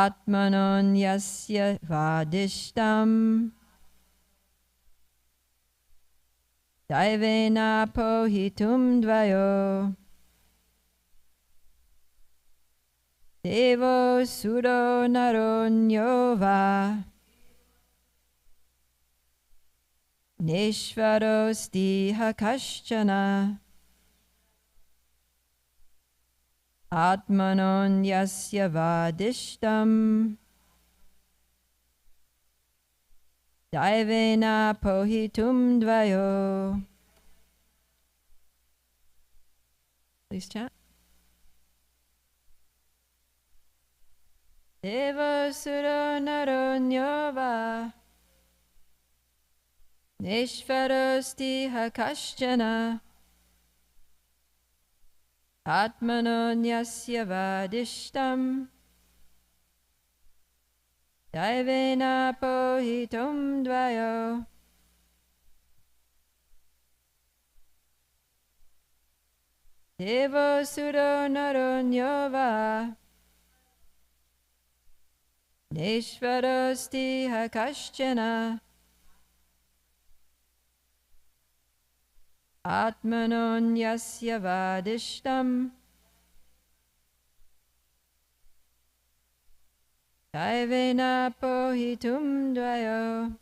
Atmanon yasya vadishtam Daivena pohitum dvayo Devo suro naronyova Nishvarostiha kaschana Atmanon yasya vadishtam Daivena pohitum dvayo. Please chat. Deva sura naronyova Nishvarosti hakaschana Atmanon yasya vadishtam Daivena pohitum dvayo. Devo suro naronyova Nishvarosti hakaschana Atmanon yasya vadishtam Daivena pohitum dvayo.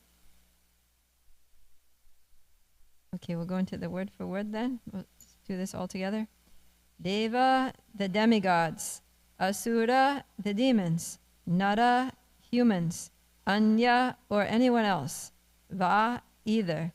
Okay, we'll go into the word for word then. We'll do this all together. Deva, the demigods. Asura, the demons. Nara, humans. Anya, or anyone else. Va, either.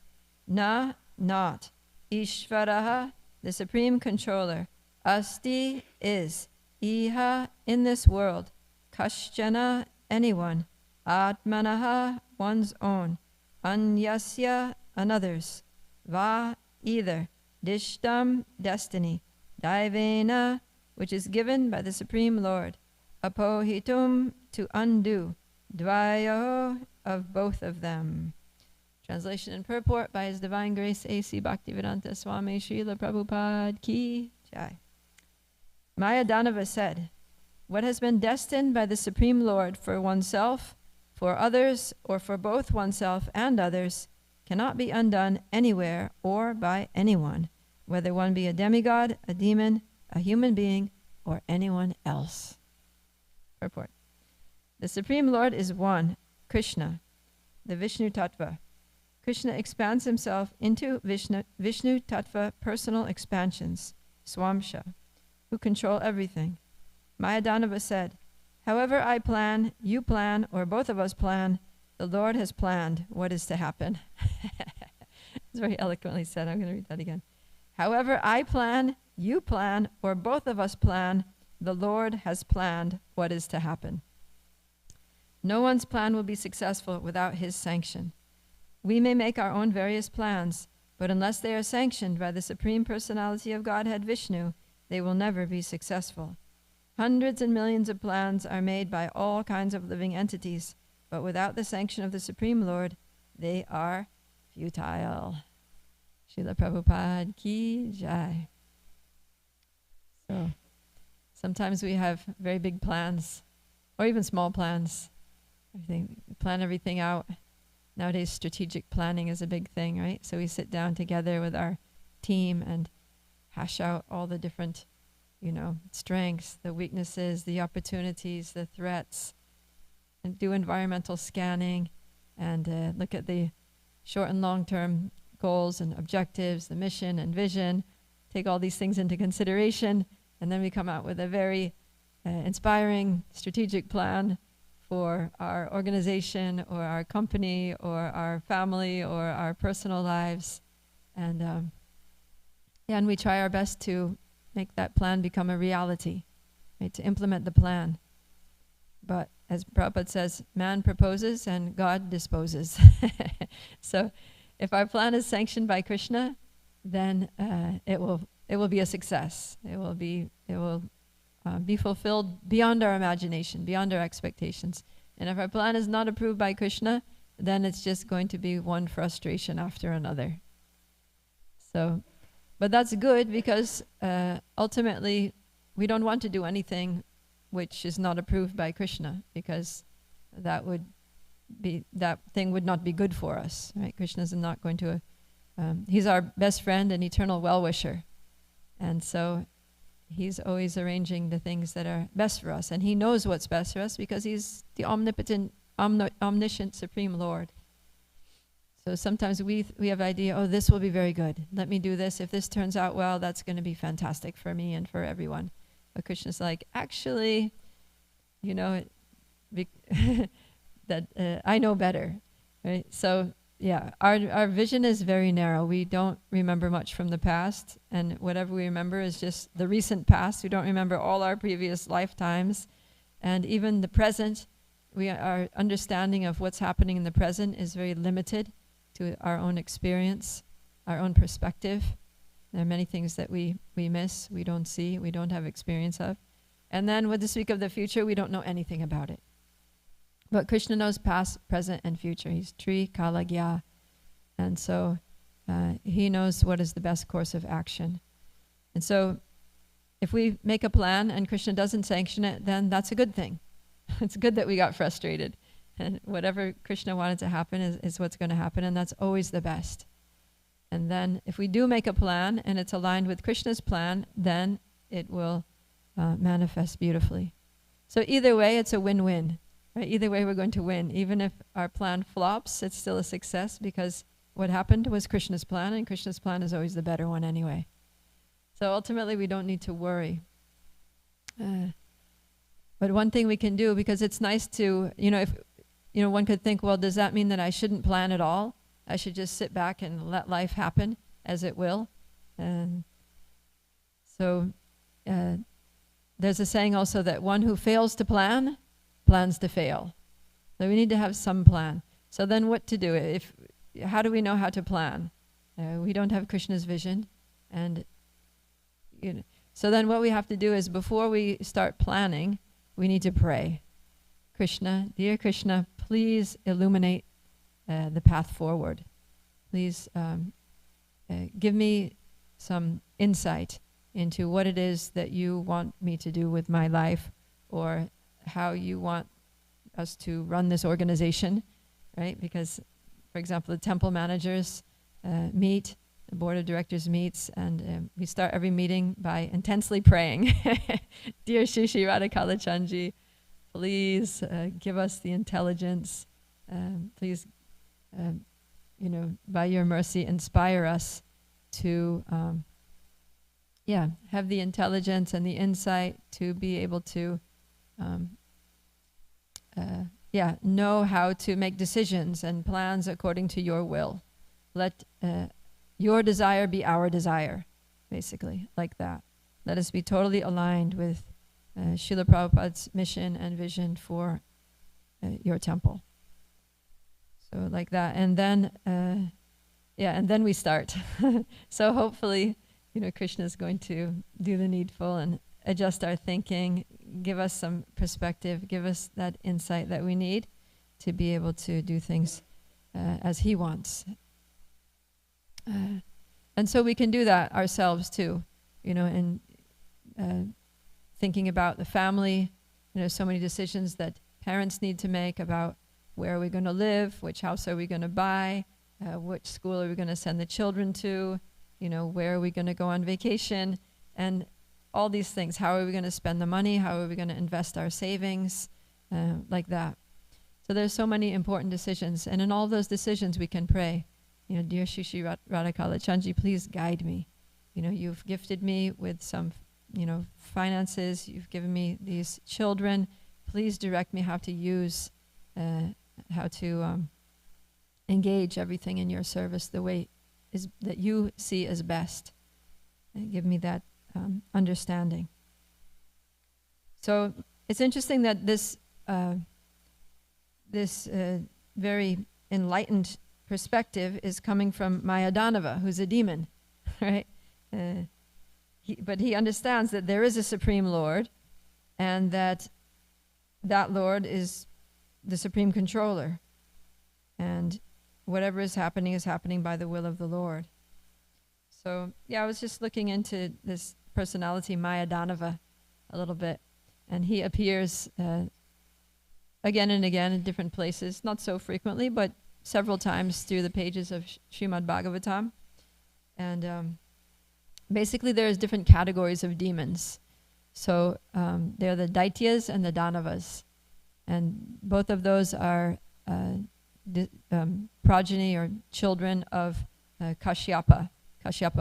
Na, not. Ishvaraha, the supreme controller. Asti, is. Iha, in this world. Kaschana, anyone. Atmanaha, one's own. Anyasya, another's. Va, either. Dishtam, destiny. Daivena, which is given by the Supreme Lord. Apohitum, to undo. Dvayo, of both of them. Translation and purport by His Divine Grace A.C. Bhaktivedanta Swami Srila Prabhupada Ki Jai. Mayadanava said, what has been destined by the Supreme Lord for oneself, for others, or for both oneself and others, cannot be undone anywhere or by anyone, whether one be a demigod, a demon, a human being, or anyone else. Purport. The Supreme Lord is one, Krishna, the Vishnu Tattva. Krishna expands himself into Vishnu Tattva personal expansions, Swamsha, who control everything. Mayadanava said, however I plan, you plan, or both of us plan, the Lord has planned what is to happen. It's very eloquently said. I'm going to read that again. However I plan, you plan, or both of us plan, the Lord has planned what is to happen. No one's plan will be successful without His sanction. We may make our own various plans, but unless they are sanctioned by the Supreme Personality of Godhead Vishnu, they will never be successful. Hundreds and millions of plans are made by all kinds of living entities, but without the sanction of the Supreme Lord, they are futile. Srila Prabhupada Ki Jai. So, sometimes we have very big plans, or even small plans. Plan everything out. Nowadays, strategic planning is a big thing, right? So we sit down together with our team and hash out all the different, strengths, the weaknesses, the opportunities, the threats, and do environmental scanning and look at the short and long-term goals and objectives, the mission and vision, take all these things into consideration, and then we come out with a very inspiring strategic plan for our organization or our company or our family or our personal lives. And and we try our best to make that plan become a reality, right, to implement the plan. But as Prabhupada says, man proposes and God disposes. So if our plan is sanctioned by Krishna, then it will be a success. It will be fulfilled beyond our imagination, beyond our expectations. And if our plan is not approved by Krishna, then it's just going to be one frustration after another. So, but that's good because ultimately we don't want to do anything which is not approved by Krishna, because that thing would not be good for us, right? Krishna is not going to, he's our best friend and eternal well-wisher. And so he's always arranging the things that are best for us. And he knows what's best for us because he's the omnipotent, omniscient Supreme Lord. So sometimes we have the idea, oh, this will be very good. Let me do this. If this turns out well, that's going to be fantastic for me and for everyone. But Krishna's like, actually, you know, that I know better, right? So yeah, our vision is very narrow. We don't remember much from the past, and whatever we remember is just the recent past. We don't remember all our previous lifetimes, and even the present. Our understanding of what's happening in the present is very limited to our own experience, our own perspective. There are many things that we miss, we don't see, we don't have experience of. And then with the speak of the future, we don't know anything about it. But Krishna knows past, present, and future. He's Tri Kalagya. And so he knows what is the best course of action. And so if we make a plan and Krishna doesn't sanction it, then that's a good thing. It's good that we got frustrated. And whatever Krishna wanted to happen is what's going to happen, and that's always the best. And then if we do make a plan and it's aligned with Krishna's plan, then it will manifest beautifully. So either way, it's a win-win. Right? Either way, we're going to win. Even if our plan flops, it's still a success because what happened was Krishna's plan, and Krishna's plan is always the better one anyway. So ultimately, we don't need to worry. But one thing we can do, because it's nice to, one could think, well, does that mean that I shouldn't plan at all? I should just sit back and let life happen as it will? And so there's a saying also that one who fails to plan, plans to fail. So we need to have some plan. So then what to do? How do we know how to plan? We don't have Krishna's vision. And so then what we have to do is before we start planning, we need to pray. Krishna, dear Krishna, please illuminate the path forward. Please give me some insight into what it is that you want me to do with my life, or how you want us to run this organization, right? Because, for example, the temple managers meet, the board of directors meets, and we start every meeting by intensely praying. Dear Shri Shri Radhakalachandji, please give us the intelligence. Please, by your mercy, inspire us to, have the intelligence and the insight to be able to, know how to make decisions and plans according to your will. Let your desire be our desire, basically, like that. Let us be totally aligned with Srila Prabhupada's mission and vision for your temple. So like that, and then, and then we start. So hopefully, Krishna is going to do the needful and adjust our thinking, give us some perspective, give us that insight that we need to be able to do things as he wants. And so we can do that ourselves too, and thinking about the family, so many decisions that parents need to make about where are we going to live, which house are we going to buy, which school are we going to send the children to, where are we going to go on vacation, and all these things. How are we going to spend the money? How are we going to invest our savings? Like that. So there's so many important decisions, and in all those decisions we can pray. Dear Shri Shri Radhakalachandji, please guide me. You've gifted me with some, finances. You've given me these children. Please direct me how to use, how to engage everything in your service the way that you see as best. And give me that understanding. So it's interesting that this very enlightened perspective is coming from Mayadanava, who's a demon, right? But he understands that there is a Supreme Lord, and that Lord is the Supreme Controller, and whatever is happening by the will of the Lord. So I was just looking into this personality Mayadanava a little bit, And he appears again and again in different places, not so frequently, but several times through the pages of Srimad Bhagavatam. And basically there's different categories of demons. So they're the Daityas and the Danavas. And both of those are progeny or children of Kashyapa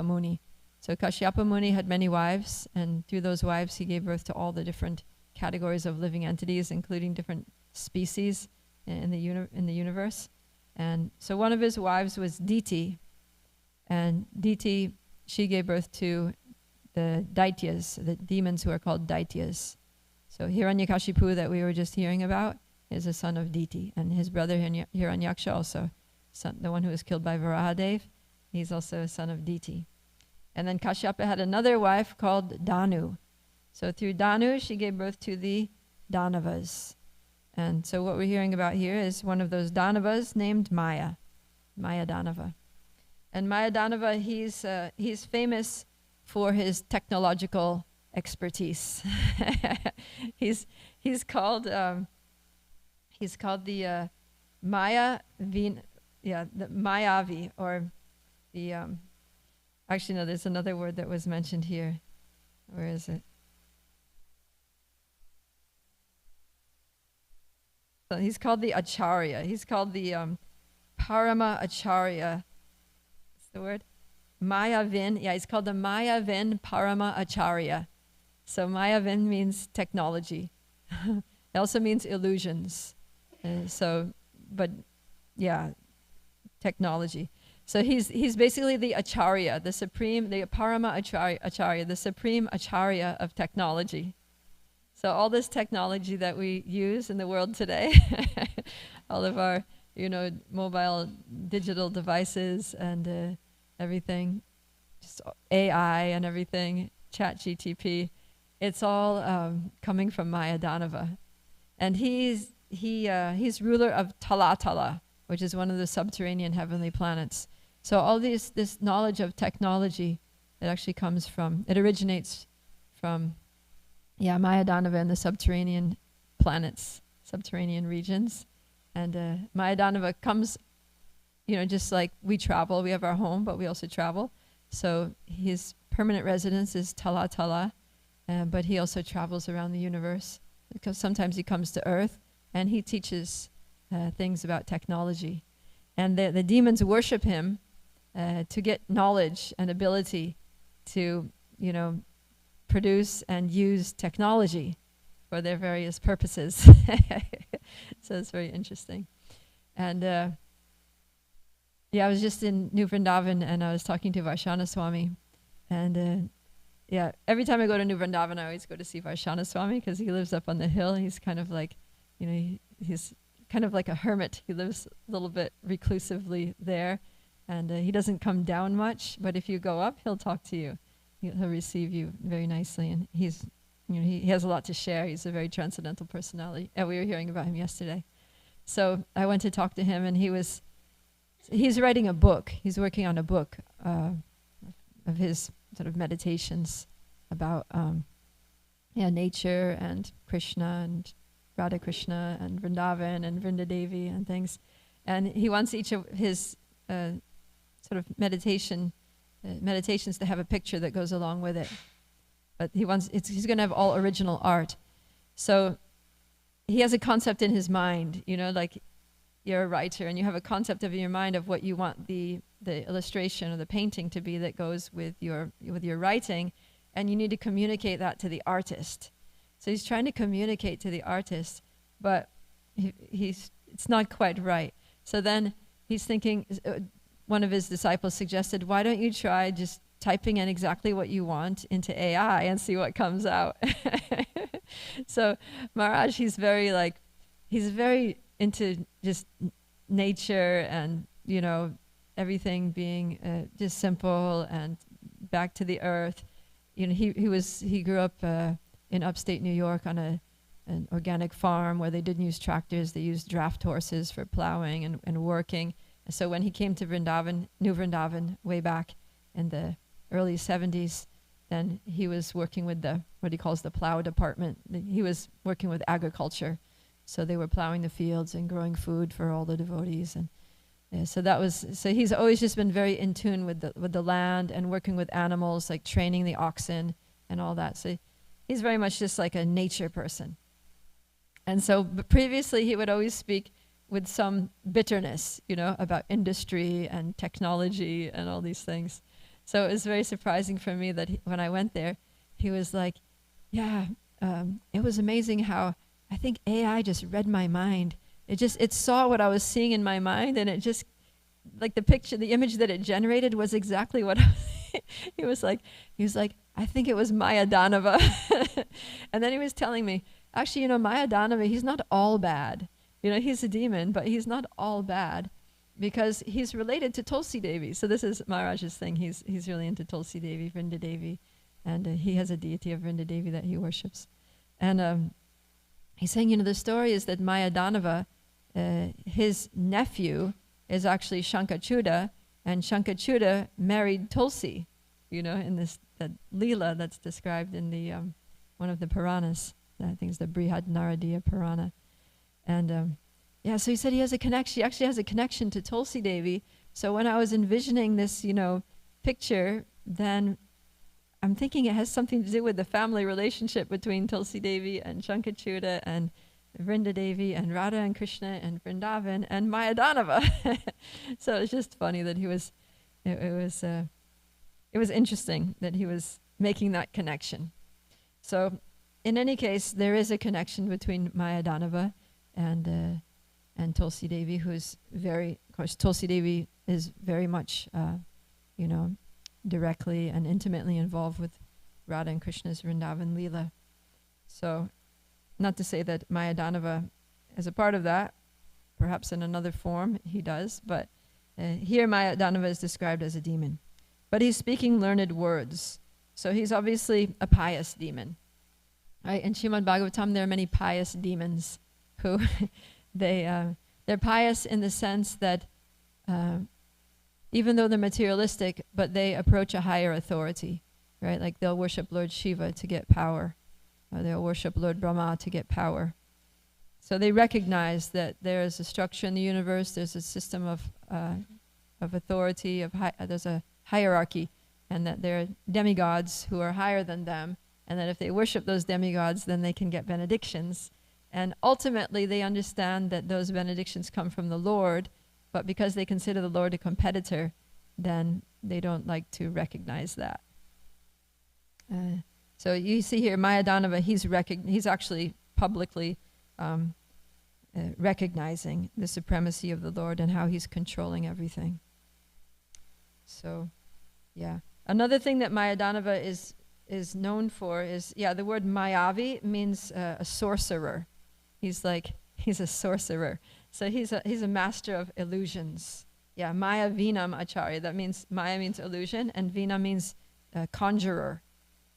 Muni. So Kashyapa Muni had many wives, and through those wives he gave birth to all the different categories of living entities, including different species in the universe. And so one of his wives was Diti, and Diti, she gave birth to the Daityas, the demons who are called Daityas. So Hiranyakashipu that we were just hearing about is a son of Diti, and his brother Hiranyaksha also, the one who was killed by Varahadev, he's also a son of Diti. And then Kashyapa had another wife called Danu. So through Danu, she gave birth to the Danavas. And so what we're hearing about here is one of those Danavas named Maya Danava. And Maya Danava, he's famous for his technological expertise. he's called the Mayavi, or the actually no, there's another word that was mentioned here. Where is it? So he's called the Acharya. He's called the Parama Acharya. What's the word? Mayavin. Yeah, he's called the Mayavin Parama Acharya. So Mayavin means technology. It also means illusions. Technology. So he's basically the Acharya, the Parama Acharya, the supreme Acharya of technology. So all this technology that we use in the world today, all of our, mobile digital devices and everything, just AI and everything, ChatGTP, it's all coming from Maya Danava. And he's ruler of Talatala, which is one of the subterranean heavenly planets. So all this knowledge of technology, it originates from Maya Danava and the subterranean planets, subterranean regions. And Maya Danava comes, just like we travel, we have our home, but we also travel. So his permanent residence is Talatala, but he also travels around the universe, because sometimes he comes to Earth and he teaches things about technology. And the demons worship him to get knowledge and ability to, produce and use technology for their various purposes. So it's very interesting. And I was just in New Vrindavan and I was talking to Varshana Swami. And every time I go to New Vrindavan, I always go to see Varshana Swami because he lives up on the hill. He's kind of like, he's kind of like a hermit. He lives a little bit reclusively there. And he doesn't come down much, but if you go up, he'll talk to you. He'll receive you very nicely, and he has a lot to share. He's a very transcendental personality. And we were hearing about him yesterday. So I went to talk to him, and he's writing a book. He's working on a book of his sort of meditations about nature and Krishna and Radha Krishna and Vrindavan and Vrinda Devi and things. And he wants each of his sort of meditations to have a picture that goes along with it. But he's going to have all original art. So he has a concept in his mind, like you're a writer and you have a concept in your mind of what you want the illustration or the painting to be that goes with your writing, and you need to communicate that to the artist. So he's trying to communicate to the artist, but it's not quite right. So then he's thinking, one of his disciples suggested, why don't you try just typing in exactly what you want into AI and see what comes out? So Maharaj, he's very into just nature and, everything being just simple and back to the earth. He grew up in upstate New York on an organic farm where they didn't use tractors. They used draft horses for plowing and working. So when he came to Vrindavan, New Vrindavan, way back in the early 70s, then he was working with the what he calls the plow department. He was working with agriculture. So they were plowing the fields and growing food for all the devotees. And so he's always just been very in tune with the land and working with animals, like training the oxen and all that. So he's very much just like a nature person. And so previously he would always speak with some bitterness, about industry and technology and all these things. So it was very surprising for me that when I went there, he was like, it was amazing how I think AI just read my mind. It saw what I was seeing in my mind, and it just, like the image that it generated was exactly what he was like, I think it was Maya Danava. And then he was telling me, actually, Maya Danava, he's not all bad. He's a demon, but he's not all bad because he's related to Tulsi Devi. So this is Maharaj's thing. He's really into Tulsi Devi, Vrinda Devi, and he has a deity of Vrinda Devi that he worships. And he's saying, the story is that Maya Danava, his nephew is actually Shankachuda, and Shankachuda married Tulsi, in that Leela that's described in the one of the Puranas. I think it's the Brihad Naradiya Purana. And so he said he has a connection. He actually has a connection to Tulsi Devi. So when I was envisioning this, picture, then I'm thinking it has something to do with the family relationship between Tulsi Devi and Shankachuda and Vrinda Devi and Radha and Krishna and Vrindavan and Maya Danava. So it's just funny that it was interesting that he was making that connection. So in any case, there is a connection between Maya Danava and Tulsi Devi, who's of course, Tulsi Devi is very much, directly and intimately involved with Radha and Krishna's Vrindavan Leela. So, not to say that Maya Danava is a part of that, perhaps in another form he does, but here Maya Danava is described as a demon. But he's speaking learned words, so he's obviously a pious demon. Right? In Srimad Bhagavatam, there are many pious demons who they're pious in the sense that even though they're materialistic, but they approach a higher authority, right? Like they'll worship Lord Shiva to get power, or they'll worship Lord Brahma to get power. So they recognize that there is a structure in the universe, there's a system of authority, there's a hierarchy, and that there are demigods who are higher than them, and that if they worship those demigods, then they can get benedictions. And ultimately, they understand that those benedictions come from the Lord, but because they consider the Lord a competitor, then they don't like to recognize that. So you see here, Maya Danava, he's actually publicly recognizing the supremacy of the Lord and how he's controlling everything. So, yeah. Another thing that Maya Danava is known for is, the word Mayavi means a sorcerer. He's a sorcerer. So he's a master of illusions. Yeah, Maya Vinam Acharya. That means, Maya means illusion, and Vina means conjurer.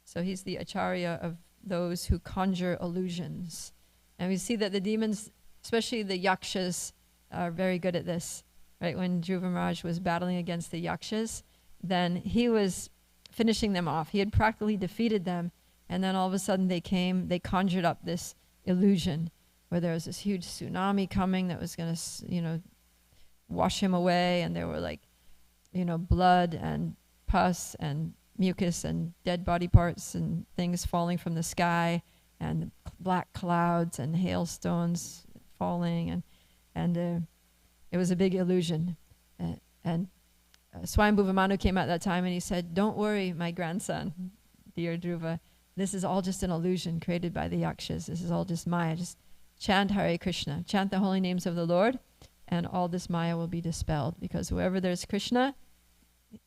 So he's the Acharya of those who conjure illusions. And we see that the demons, especially the Yakshas, are very good at this. Right? When Dhruva Maharaj was battling against the Yakshas, then he was finishing them off. He had practically defeated them, and then all of a sudden they conjured up this illusion where there was this huge tsunami coming that was going to, wash him away, and there were blood and pus and mucus and dead body parts and things falling from the sky, and black clouds and hailstones falling, and it was a big illusion. And Swayambhuva Manu came at that time and he said, "Don't worry, my grandson, dear Dhruva, this is all just an illusion created by the Yakshas. This is all just Maya. Just chant Hare Krishna, chant the holy names of the Lord, and all this Maya will be dispelled. Because wherever there's Krishna,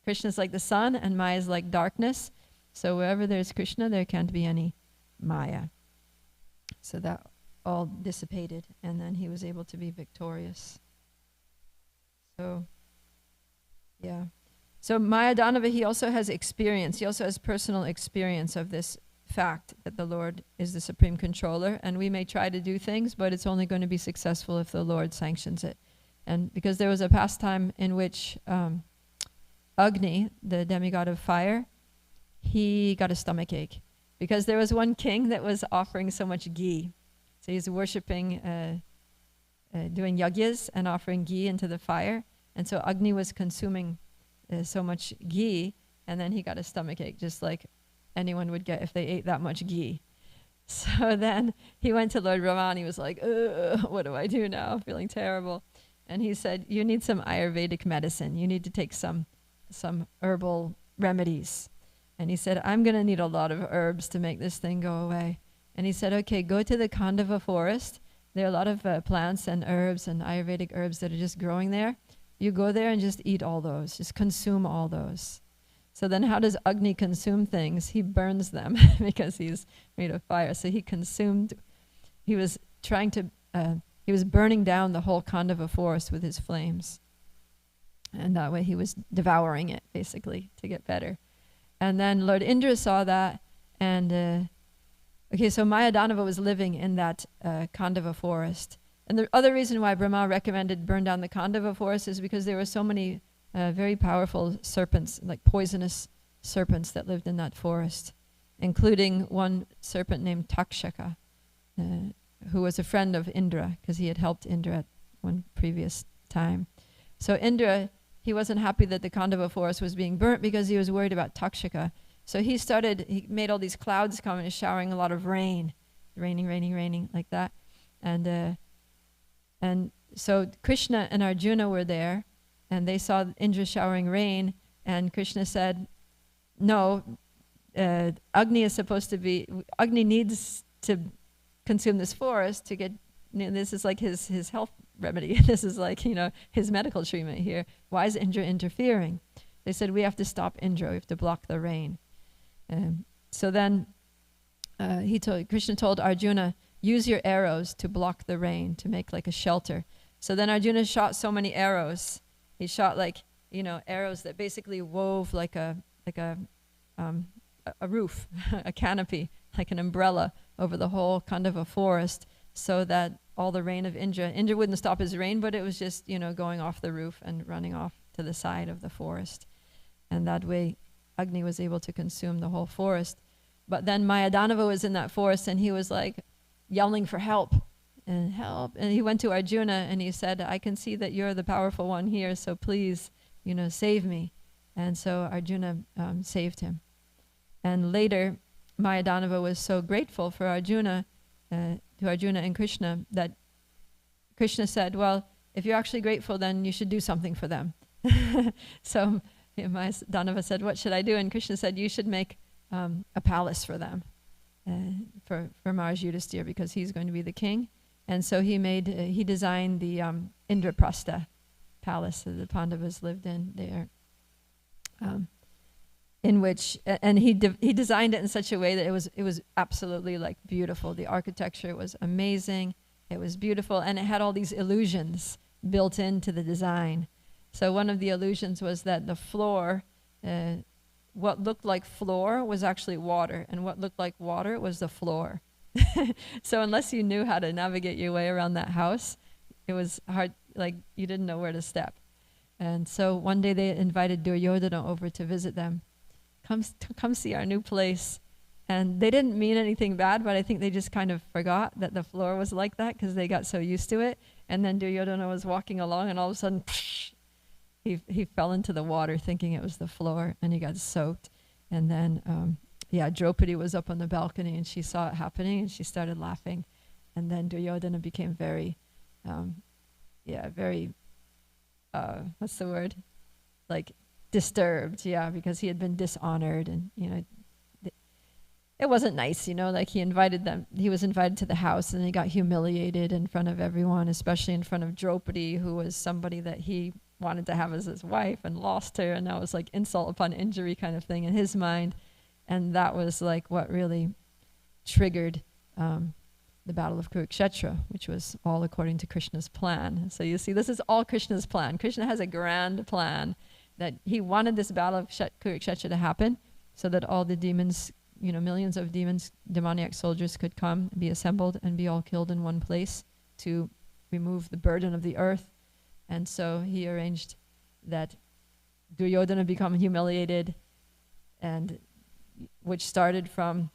Krishna's like the sun, and Maya is like darkness. So wherever there's Krishna, there can't be any Maya." So that all dissipated, and then he was able to be victorious. So, yeah. So Maya Danava, he also has experience. He also has personal experience of this fact that the Lord is the supreme controller, and we may try to do things, but it's only going to be successful if the Lord sanctions it. And because there was a pastime in which Agni, the demigod of fire, he got a stomach ache, because there was one king that was offering so much ghee. So he's worshipping, doing yagyas and offering ghee into the fire. And so Agni was consuming so much ghee, and then he got a stomachache, just like anyone would get if they ate that much ghee. So then he went to Lord Brahma and he was like, what do I do now? Feeling terrible. And he said, you need some Ayurvedic medicine. You need to take some herbal remedies. And he said, I'm going to need a lot of herbs to make this thing go away. And he said, okay, go to the Khandava forest. There are a lot of plants and herbs and Ayurvedic herbs that are just growing there. You go there and just eat all those. Just consume all those. So then how does Agni consume things? He burns them because he's made of fire. So he was burning down the whole Khandava forest with his flames. And that way he was devouring it, basically, to get better. And then Lord Indra saw that, and so Mayadanava was living in that Khandava forest. And the other reason why Brahma recommended burn down the Khandava forest is because there were so many very powerful serpents, like poisonous serpents that lived in that forest, including one serpent named Takshaka, who was a friend of Indra, because he had helped Indra at one previous time. So Indra, he wasn't happy that the Khandava forest was being burnt because he was worried about Takshaka. So he made all these clouds come and was showering a lot of rain, raining like that. And so Krishna and Arjuna were there, and they saw Indra showering rain, and Krishna said, no, Agni needs to consume this forest to get, this is like his health remedy. This is like, his medical treatment here. Why is Indra interfering? They said, we have to stop Indra, we have to block the rain. So then Krishna told Arjuna, use your arrows to block the rain, to make like a shelter. So then Arjuna shot so many arrows. He shot arrows that basically wove like a roof, a canopy, like an umbrella over the whole Khandava forest, so that all the rain of Indra wouldn't stop his rain, but it was just, going off the roof and running off to the side of the forest. And that way Agni was able to consume the whole forest. But then Mayadanava was in that forest, and he was like yelling for help. And he went to Arjuna and he said, I can see that you're the powerful one here, so please, save me. And so Arjuna saved him. And later, Mayadanava was so grateful for Arjuna, to Arjuna and Krishna, that Krishna said, well, if you're actually grateful, then you should do something for them. So Mayadanava said, what should I do? And Krishna said, you should make a palace for them, for Maharaj Yudhisthira, because he's going to be the king. And so he designed the Indraprastha palace that the Pandavas lived in there, in which, and he designed it in such a way that it was absolutely like beautiful. The architecture was amazing. It was beautiful, and it had all these illusions built into the design. So one of the illusions was that the floor, what looked like floor was actually water, and what looked like water was the floor. So unless you knew how to navigate your way around that house, it was hard, like you didn't know where to step. And so one day they invited Duryodhana over to visit them. Come see our new place. And they didn't mean anything bad, but I think they just kind of forgot that the floor was like that because they got so used to it. And then Duryodhana was walking along, and all of a sudden, he fell into the water thinking it was the floor, and he got soaked. And then Draupadi was up on the balcony, and she saw it happening, and she started laughing. And then Duryodhana became very, what's the word? Like disturbed, because he had been dishonored, and it wasn't nice, like he was invited to the house, and he got humiliated in front of everyone, especially in front of Draupadi, who was somebody that he wanted to have as his wife and lost her, and that was like insult upon injury kind of thing in his mind. And that was like what really triggered the Battle of Kurukshetra, which was all according to Krishna's plan. So you see, this is all Krishna's plan. Krishna has a grand plan that he wanted this Battle of Kurukshetra to happen so that all the demons, millions of demons, demoniac soldiers could come, be assembled, and be all killed in one place to remove the burden of the earth. And so he arranged that Duryodhana become humiliated, and which started from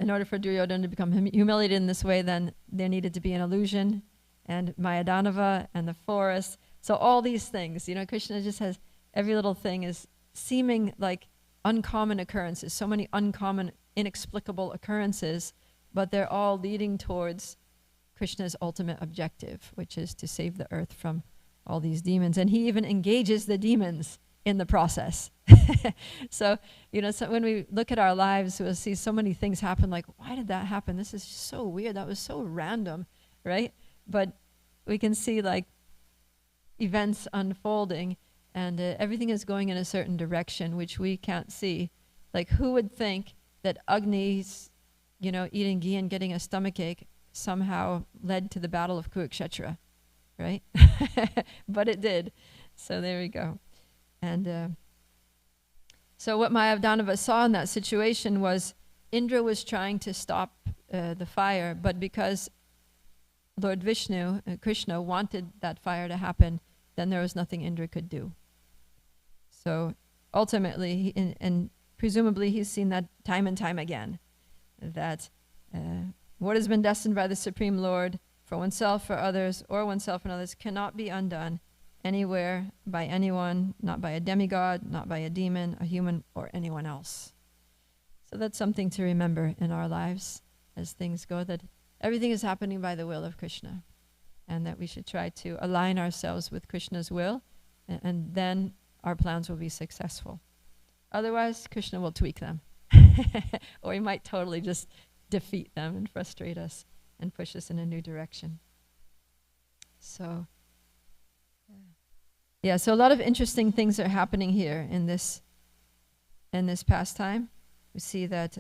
in order for Duryodhana to become humiliated in this way, then there needed to be an illusion, and Mayadanava, and the forest. So all these things, Krishna just has, every little thing is seeming like uncommon occurrences, so many uncommon, inexplicable occurrences, but they're all leading towards Krishna's ultimate objective, which is to save the earth from all these demons. And he even engages the demons in the process. So, so when we look at our lives, we'll see so many things happen, like, why did that happen? This is so weird. That was so random, right? But we can see like events unfolding, and everything is going in a certain direction, which we can't see. Like, who would think that Agni's, eating ghee and getting a stomachache somehow led to the battle of Kurukshetra, right? But it did. So there we go. And so what Mayadanava saw in that situation was Indra was trying to stop the fire, but because Lord Vishnu, Krishna, wanted that fire to happen, then there was nothing Indra could do. So ultimately, and presumably he's seen that time and time again, that what has been destined by the Supreme Lord for oneself, for others, or oneself and others cannot be undone anywhere by anyone, not by a demigod, not by a demon, a human, or anyone else. So that's something to remember in our lives as things go, that everything is happening by the will of Krishna, and that we should try to align ourselves with Krishna's will, and then our plans will be successful. Otherwise, Krishna will tweak them. Or he might totally just defeat them and frustrate us and push us in a new direction. So, yeah, so a lot of interesting things are happening here in this pastime. We see that,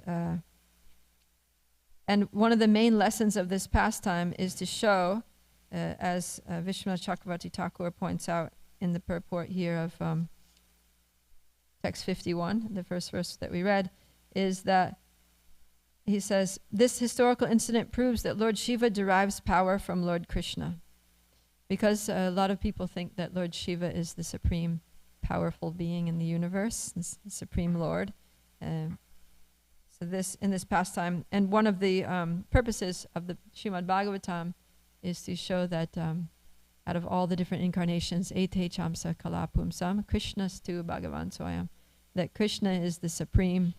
and one of the main lessons of this pastime is to show, as Vishwanath Chakravarti Thakur points out in the purport here of text 51, the first verse that we read, is that he says, this historical incident proves that Lord Shiva derives power from Lord Krishna. Because a lot of people think that Lord Shiva is the supreme powerful being in the universe, the supreme Lord. So this, in this pastime, and one of the purposes of the Srimad Bhagavatam is to show that out of all the different incarnations, Ete Chamsa Kala Pumsam, Krishnastu Bhagavan Swayam, that Krishna is the supreme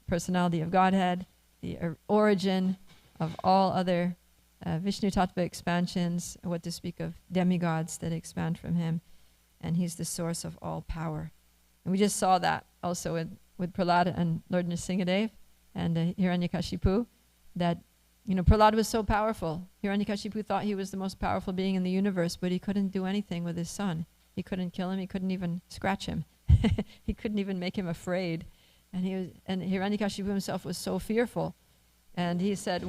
personality of Godhead, the origin of all other Vishnu Tattva expansions, what to speak of demigods that expand from him, and he's the source of all power. And we just saw that also with Prahlad and Lord Nrsingadev and Hiranyakashipu, that Prahlad was so powerful. Hiranyakashipu thought he was the most powerful being in the universe, but he couldn't do anything with his son. He couldn't kill him. He couldn't even scratch him. He couldn't even make him afraid. And Hiranyakashipu himself was so fearful. And he said,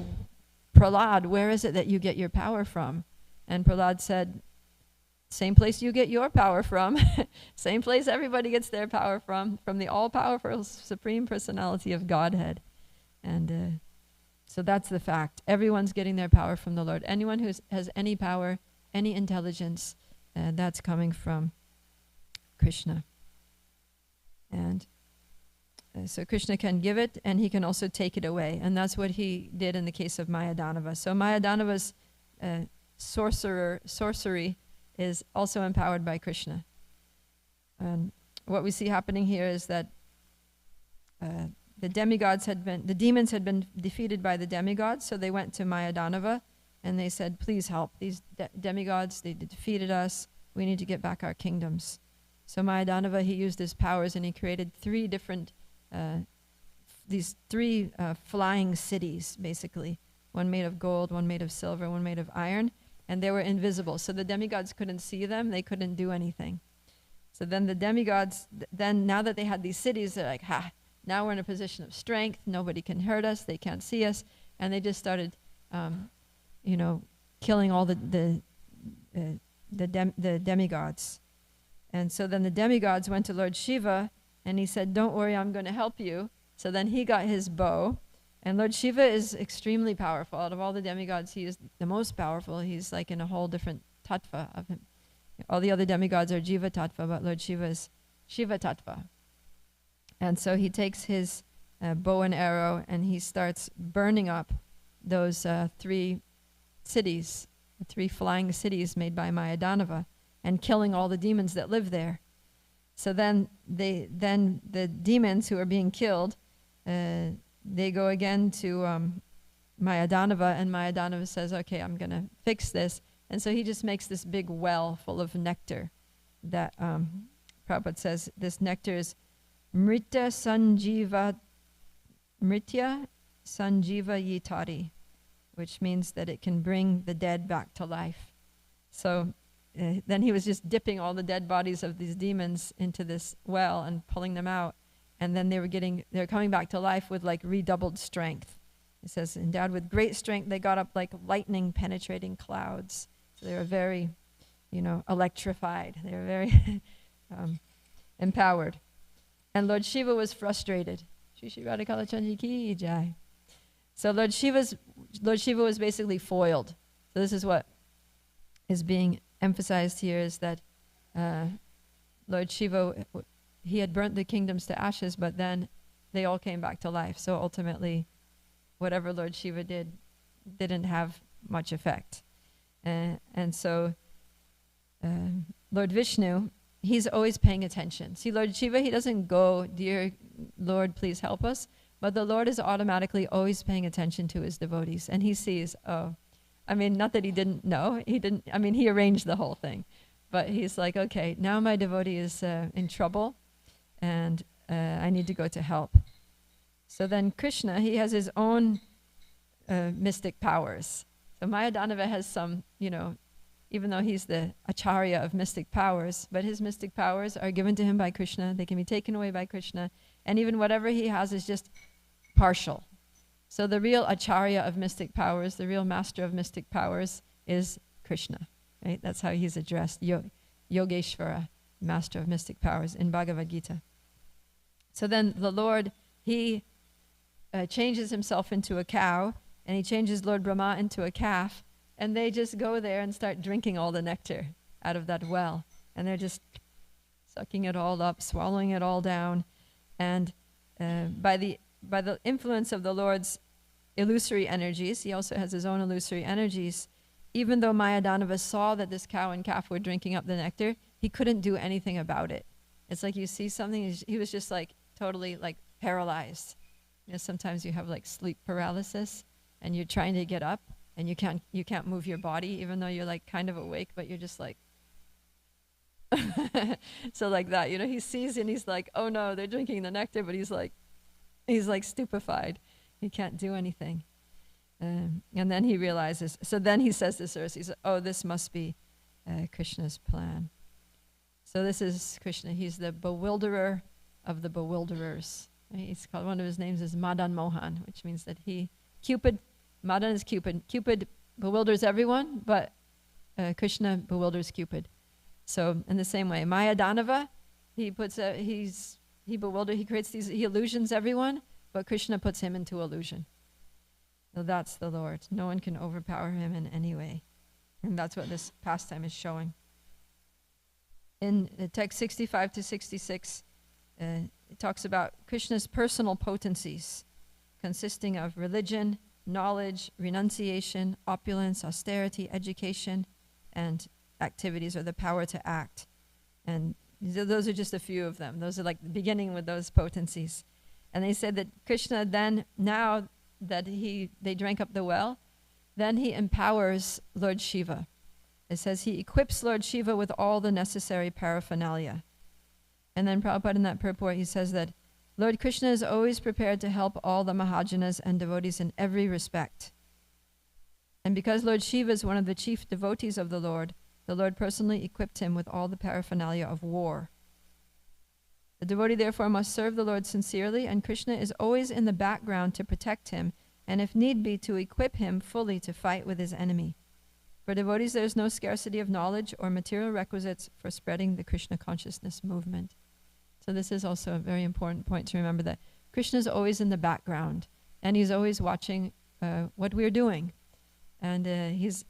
Prahlad, where is it that you get your power from? And Prahlad said, same place you get your power from. Same place everybody gets their power from the all-powerful Supreme Personality of Godhead. And so that's the fact. Everyone's getting their power from the Lord. Anyone who has any power, any intelligence, that's coming from Krishna. And so Krishna can give it, and he can also take it away. And that's what he did in the case of Mayadanava. So Mayadanava's sorcery is also empowered by Krishna. And what we see happening here is that the demons had been defeated by the demigods, so they went to Mayadanava, and they said, please help. These demigods, they defeated us. We need to get back our kingdoms. So Mayadanava, he used his powers, and he created these three flying cities, basically. One made of gold, one made of silver, one made of iron, and they were invisible. So the demigods couldn't see them. They couldn't do anything. So then the demigods, now that they had these cities, they're like, now we're in a position of strength. Nobody can hurt us. They can't see us. And they just started, killing all the demigods. And so then the demigods went to Lord Shiva, and he said, don't worry, I'm going to help you. So then he got his bow. And Lord Shiva is extremely powerful. Out of all the demigods, he is the most powerful. He's like in a whole different tattva of him. All the other demigods are Jiva tattva, but Lord Shiva is Shiva tattva. And so he takes his bow and arrow, and he starts burning up those 3 cities, the 3 flying cities made by Mayadanava, and killing all the demons that live there. So then the demons who are being killed, they go again to Mayadanava, and Mayadanava says, okay, I'm going to fix this. And so he just makes this big well full of nectar that Prabhupada says this nectar is Mritya Sanjiva Yitari, which means that it can bring the dead back to life. So then he was just dipping all the dead bodies of these demons into this well and pulling them out. And then they're coming back to life with like redoubled strength. It says, endowed with great strength, they got up like lightning penetrating clouds. So they were very, electrified. They were very empowered. And Lord Shiva was frustrated. Shri Shri Radhakala Chandji Ki Jai. So Lord Shiva was basically foiled. So this is what is being emphasized here, is that Lord Shiva, he had burnt the kingdoms to ashes, but then they all came back to life. So ultimately, whatever Lord Shiva did didn't have much effect. And so Lord Vishnu, he's always paying attention. See, Lord Shiva, he doesn't go, dear Lord, please help us. But the Lord is automatically always paying attention to his devotees. And he sees, not that he didn't know. He arranged the whole thing. But he's like, okay, now my devotee is in trouble, and I need to go to help. So then Krishna, he has his own mystic powers. So Mayadanava has some, even though he's the acharya of mystic powers, but his mystic powers are given to him by Krishna. They can be taken away by Krishna. And even whatever he has is just partial. So the real acharya of mystic powers, the real master of mystic powers is Krishna, right? That's how he's addressed, Yogeshvara, master of mystic powers in Bhagavad Gita. So then the Lord, he changes himself into a cow, and he changes Lord Brahma into a calf, and they just go there and start drinking all the nectar out of that well. And they're just sucking it all up, swallowing it all down. And by the influence of the Lord's illusory energies, he also has his own illusory energies, even though Mayadanava saw that this cow and calf were drinking up the nectar, he couldn't do anything about it. It's like you see something, he was just like totally like paralyzed. Sometimes you have like sleep paralysis, and you're trying to get up, and you can't move your body, even though you're like kind of awake, but you're just like, so like that, he sees and he's like, oh no, they're drinking the nectar, but he's like stupefied. He can't do anything. And then he realizes, so then he says this verse, he says, oh, this must be Krishna's plan. So this is Krishna. He's the bewilderer of the bewilderers. Right? He's called, one of his names is Madan Mohan, which means that Madan is Cupid. Cupid bewilders everyone, but Krishna bewilders Cupid. So in the same way, Mayadanava, he creates he illusions everyone, but Krishna puts him into illusion. So that's the Lord. No one can overpower him in any way. And that's what this pastime is showing. In text 65 to 66, it talks about Krishna's personal potencies, consisting of religion, knowledge, renunciation, opulence, austerity, education, and activities, or the power to act. And those are just a few of them. Those are like beginning with those potencies. And they said that Krishna then, now that they drank up the well, then he empowers Lord Shiva. It says he equips Lord Shiva with all the necessary paraphernalia. And then Prabhupada in that purport, he says that Lord Krishna is always prepared to help all the Mahajanas and devotees in every respect. And because Lord Shiva is one of the chief devotees of the Lord personally equipped him with all the paraphernalia of war. The devotee therefore must serve the Lord sincerely, and Krishna is always in the background to protect him, and if need be, to equip him fully to fight with his enemy. For devotees, there is no scarcity of knowledge or material requisites for spreading the Krishna consciousness movement. So this is also a very important point to remember, that Krishna is always in the background, and he's always watching what we're doing. And he's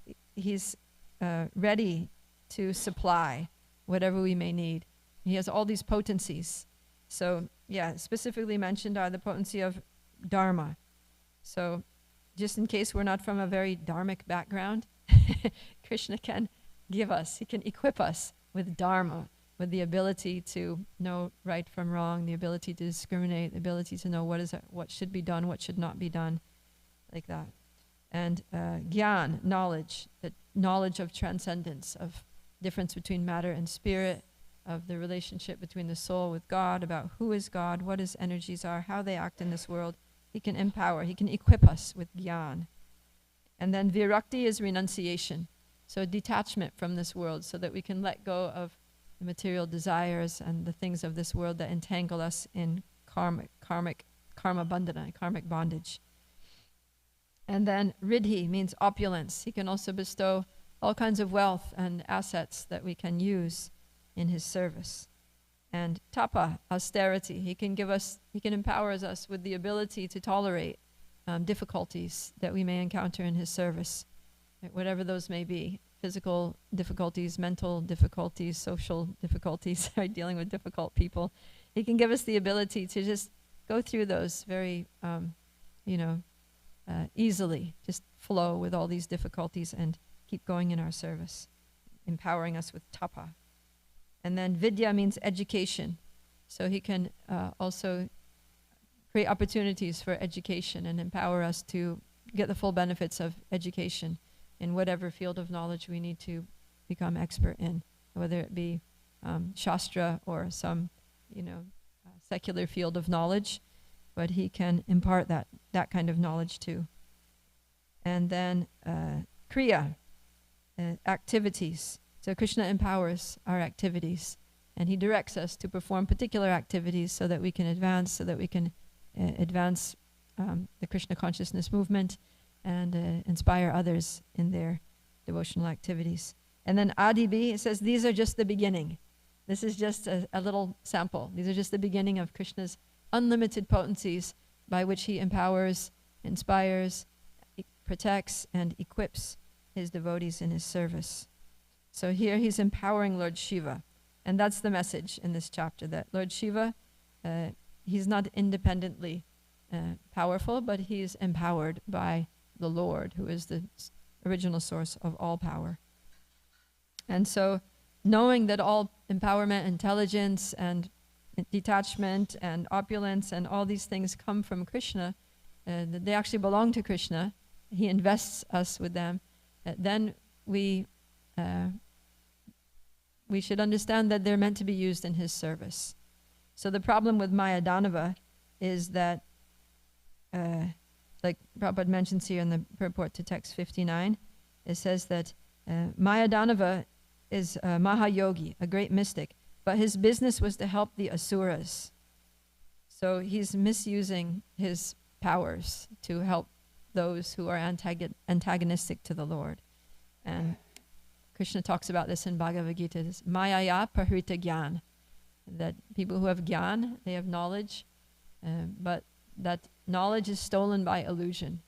ready to supply whatever we may need. He has all these potencies. So, specifically mentioned are the potency of dharma. So just in case we're not from a very dharmic background, Krishna can he can equip us with dharma, with the ability to know right from wrong, the ability to discriminate, the ability to know what should be done, what should not be done, like that. And gyan, knowledge, the knowledge of transcendence, of difference between matter and spirit, of the relationship between the soul with God, about who is God, what his energies are, how they act in this world. He can empower, he can equip us with gyan. And then virakti is renunciation, so detachment from this world, so that we can let go of the material desires and the things of this world that entangle us in karma bandhana, karmic bondage. And then riddhi means opulence. He can also bestow all kinds of wealth and assets that we can use in his service. And tapa, austerity. He can empower us with the ability to tolerate difficulties that we may encounter in his service, right, whatever those may be. Physical difficulties, mental difficulties, social difficulties, right, dealing with difficult people. He can give us the ability to just go through those very, easily, just flow with all these difficulties and keep going in our service, empowering us with tapa. And then vidya means education. So he can also create opportunities for education and empower us to get the full benefits of education in whatever field of knowledge we need to become expert in, whether it be Shastra or some, secular field of knowledge, but he can impart that kind of knowledge too. And then Kriya, activities. So Krishna empowers our activities, and he directs us to perform particular activities so that we can advance, the Krishna consciousness movement and inspire others in their devotional activities. And then Adibi, it says, these are just the beginning. This is just a little sample. These are just the beginning of Krishna's unlimited potencies by which he empowers, inspires, protects, and equips his devotees in his service. So here he's empowering Lord Shiva. And that's the message in this chapter, that Lord Shiva, he's not independently powerful, but he's empowered by the Lord, who is the original source of all power. And so knowing that all empowerment, intelligence, and detachment, and opulence, and all these things come from Krishna, that they actually belong to Krishna, he invests us with them, then we should understand that they're meant to be used in his service. So the problem with Maya Danava is that, like Prabhupada mentions here in the purport to text 59, it says that Maya Danava is a Mahayogi, a great mystic, but his business was to help the Asuras. So he's misusing his powers to help those who are antagonistic to the Lord. And Krishna talks about this in Bhagavad Gita, this Mayaya Pahrita Gyan, that people who have Gyan, they have knowledge, but that knowledge is stolen by illusion.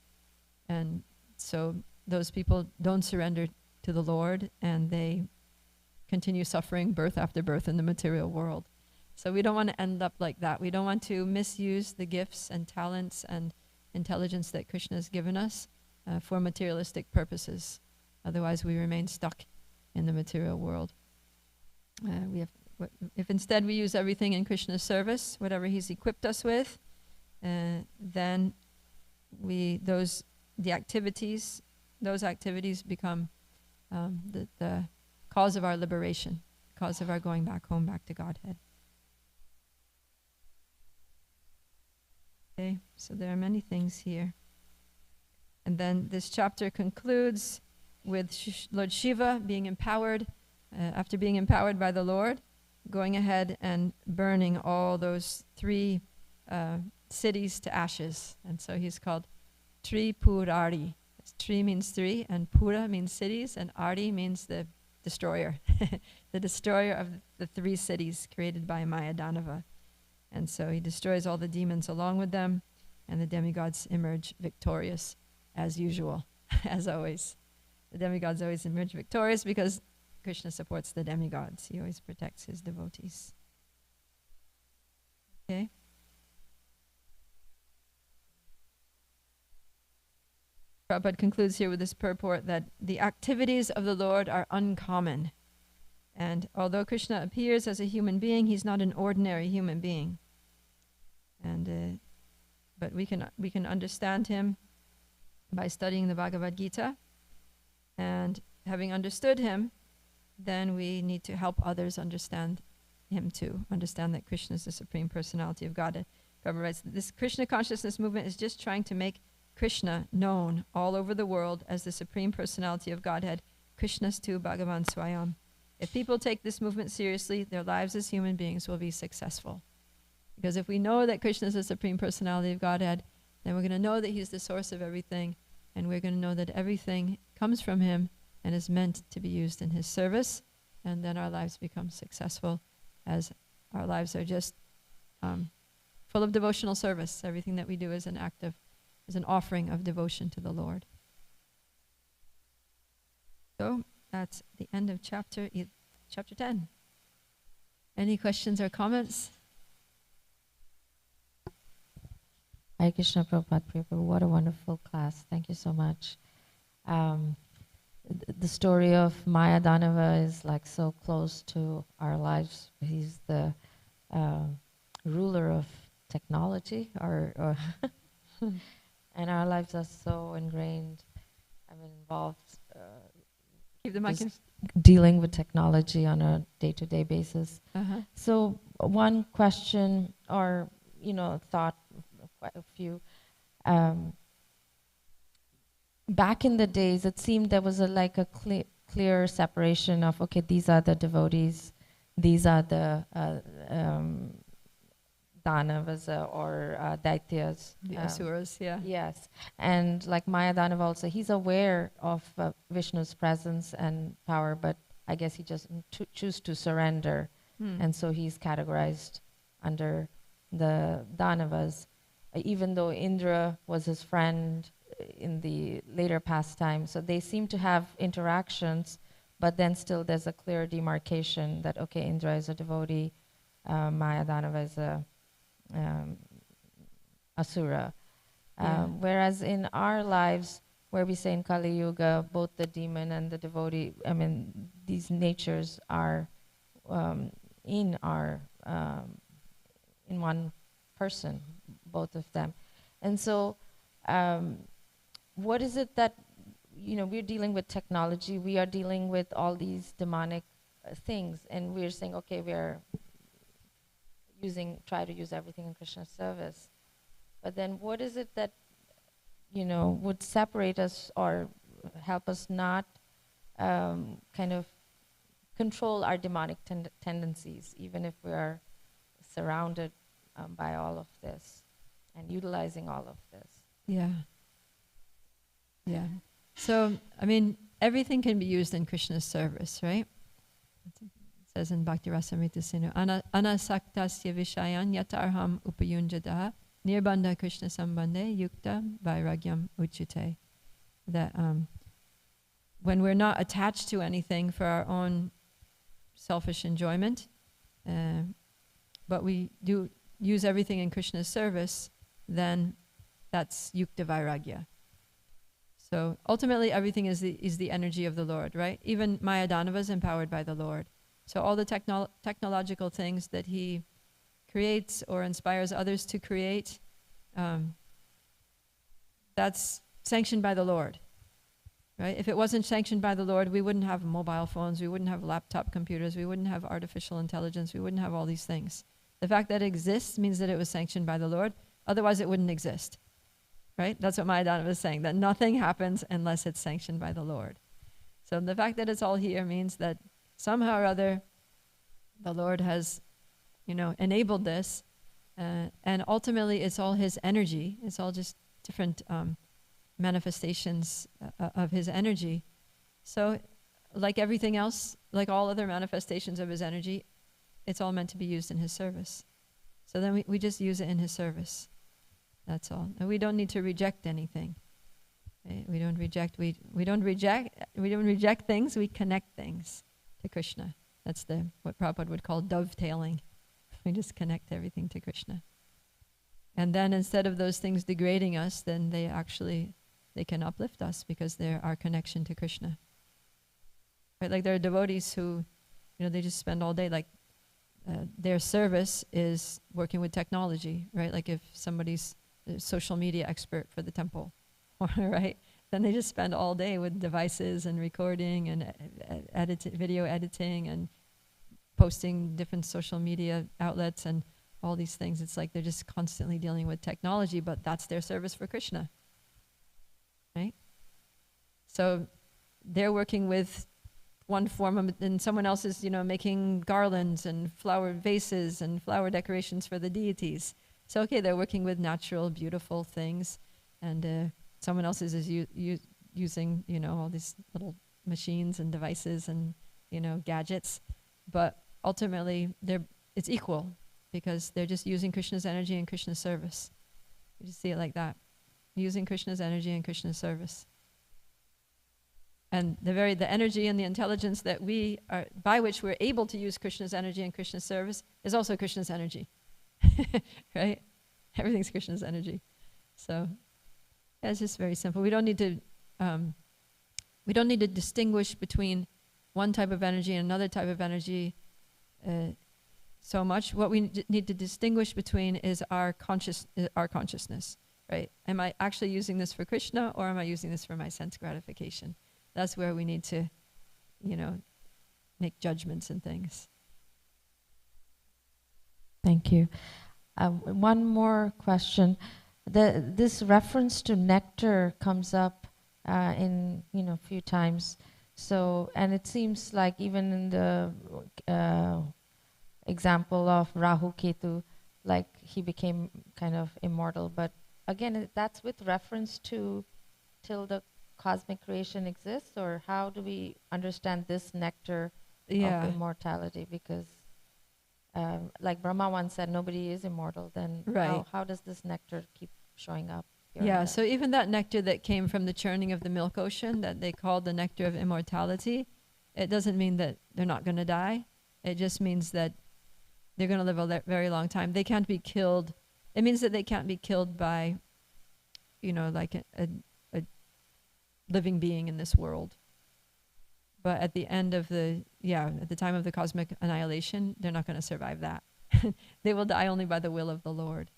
And so those people don't surrender to the Lord, and they continue suffering birth after birth in the material world. So we don't want to end up like that. We don't want to misuse the gifts and talents and intelligence that Krishna has given us for materialistic purposes. Otherwise we remain stuck in the material world. If instead we use everything in Krishna's service, whatever he's equipped us with, then those activities become the cause of our liberation, cause of our going back home, back to Godhead. Okay, so there are many things here. And then this chapter concludes with Lord Shiva being empowered, after being empowered by the Lord, going ahead and burning all those 3 cities to ashes. And so he's called Tripurari. Tri means 3, and Pura means cities, and Ari means the destroyer, the destroyer of the 3 cities created by Maya Danava. And so he destroys all the demons along with them, and the demigods emerge victorious as usual, as always. The demigods always emerge victorious because Krishna supports the demigods. He always protects his devotees. Okay? Prabhupada concludes here with this purport that the activities of the Lord are uncommon. And although Krishna appears as a human being, he's not an ordinary human being. And but we can understand him by studying the Bhagavad Gita. And having understood him, then we need to help others understand him too. Understand that Krishna is the Supreme Personality of Godhead. Prabhupada writes, this Krishna consciousness movement is just trying to make Krishna known all over the world as the Supreme Personality of Godhead, Krishnastu Bhagavan Swayam. If people take this movement seriously, their lives as human beings will be successful. Because if we know that Krishna is the Supreme Personality of Godhead, then we're going to know that he's the source of everything, and we're going to know that everything comes from him and is meant to be used in his service, and then our lives become successful, as our lives are just full of devotional service. Everything that we do is an offering of devotion to the Lord. So that's the end of chapter 10. Any questions or comments? Hare Krishna, Prabhupada, Priya, what a wonderful class. Thank you so much. The story of Maya Danava is like so close to our lives. He's the ruler of technology, or and our lives are so ingrained. I'm involved Keep the mic in. dealing with technology on a day-to-day basis. Uh-huh. So one question, or thought, quite a few. Back in the days, it seemed there was a clear separation of, okay, these are the devotees, these are the Danavas or Daityas. The Asuras, yeah. Yes, and like Maya Danava also, he's aware of Vishnu's presence and power, but I guess he just choose to surrender, and so he's categorized under the Danavas. Even though Indra was his friend in the later pastime, so they seem to have interactions, but then still there's a clear demarcation that, okay, Indra is a devotee, Maya Danava is a Asura. Whereas in our lives, where we say in Kali Yuga, both the demon and the devotee, these natures are in one person, both of them. And so what is it that, we're dealing with technology, we are dealing with all these demonic things, and we're saying, okay, we're try to use everything in Krishna's service. But then what is it that, would separate us or help us not kind of control our demonic tendencies, even if we are surrounded by all of this and utilizing all of this? Yeah. So, everything can be used in Krishna's service, right? It says in Bhakti Rasamrita Sinu, Anasaktasya Vishayan Yatarham Upayunjadaha Nirbandha Krishna Sambandhe Yukta Vairagyam Uchite. That when we're not attached to anything for our own selfish enjoyment, but we do use everything in Krishna's service, then that's Yukta Vairagya. So ultimately everything is the energy of the Lord, right? Even Maya Danava is empowered by the Lord. So all the technological things that he creates or inspires others to create, that's sanctioned by the Lord, right? If it wasn't sanctioned by the Lord, we wouldn't have mobile phones, we wouldn't have laptop computers, we wouldn't have artificial intelligence, we wouldn't have all these things. The fact that it exists means that it was sanctioned by the Lord, otherwise it wouldn't exist, right? That's what Maya Danava is saying, that nothing happens unless it's sanctioned by the Lord. So the fact that it's all here means that somehow or other, the Lord has, enabled this, and ultimately it's all his energy. It's all just different manifestations of his energy. So like everything else, like all other manifestations of his energy, it's all meant to be used in his service. So then we just use it in his service. That's all. And we don't need to reject anything. Right? We don't reject things, we connect things to Krishna. That's what Prabhupada would call dovetailing. We just connect everything to Krishna. And then instead of those things degrading us, then they actually they can uplift us because they're our connection to Krishna. Right? Like there are devotees who, they just spend all day, like their service is working with technology, right? Like if somebody's a social media expert for the temple, right? Then they just spend all day with devices and recording and video editing and posting different social media outlets and all these things. It's like they're just constantly dealing with technology, but that's their service for Krishna, right? So they're working with one form of, and someone else is, making garlands and flower vases and flower decorations for the deities. So, okay, they're working with natural, beautiful things, and someone else is using, all these little machines and devices and, gadgets. But ultimately, it's equal because they're just using Krishna's energy in Krishna's service. You just see it like that. Using Krishna's energy in Krishna's service. And the energy and the intelligence that by which we're able to use Krishna's energy in Krishna's service is also Krishna's energy. Right? Everything's Krishna's energy. So it's just very simple. We don't need to distinguish between one type of energy and another type of energy so much. What we need to distinguish between is our consciousness, right? Am I actually using this for Krishna, or am I using this for my sense gratification? That's where we need to, make judgments and things. Thank you. One more question. This reference to nectar comes up in a few times. So, and it seems like even in the example of Rahu Ketu, like he became kind of immortal. But again, that's with reference to till the cosmic creation exists, or how do we understand this nectar of immortality? Because like Brahma once said, nobody is immortal. Then how does this nectar keep showing up? Yeah, so even that nectar that came from the churning of the milk ocean that they called the nectar of immortality, it doesn't mean that they're not going to die. It just means that they're going to live a very long time. They can't be killed. It means that they can't be killed by, like a living being in this world. But at the end of at the time of the cosmic annihilation, they're not going to survive that. They will die only by the will of the Lord.